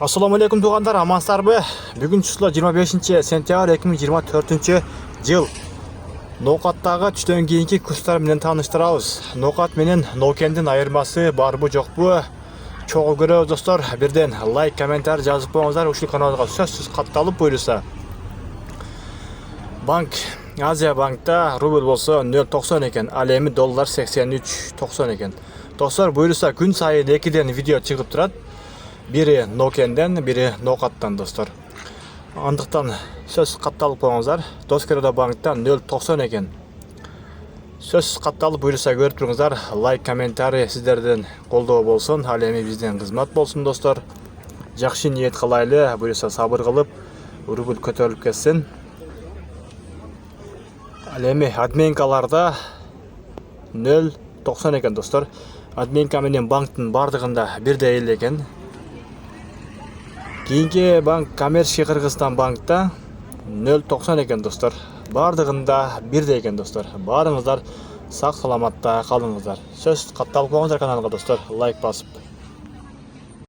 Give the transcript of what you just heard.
Assalamu alaikum туғандар, амансыздарбы? Бүгін число 25 сентябрь 2024 жыл. Ноқаттағы түштен кейінгі курстар менен таныштырабыз. Ноқат менен ноукендин айырмасы барбы жокпу? Чогуу көрөбүз достор. Бирден лайк, комментарий жазып коюңуздар. Ушул каналга сөзсүз катталып буйруса. Банк Азия банкта рубль болсо 0.90 экен, ал эми доллар 83.90 экен. Достор, буйруса күн сайын экиден видео чыгып турат. Бири нокенден, бири нокаттан достор. Андыктан сөз катталып коюңуздар. Доскерода банкта 0.90 экен. Сөз катталып буйруса көрүп туруңуздар. Лайк, комментарий сиздерден колдоо болсун, ал эми бизден кызмат болсун достор. Жакшы ниет кылайлы, буйруса сабыр кылып, рубль көтөрүлүп кетсин. Ал эми админкаларда 0.90 экен достор. Админка менен банктын бардыгында бирдей эле экен. Кийинки банк Коммерческий Кыргызстан банкта 0.90 экен достор. Бардыгында бирдей экен достор. Барыңыздар сак саламатта калыңыздар. Сөз катталып коюңуздар каналга достор. Лайк басып.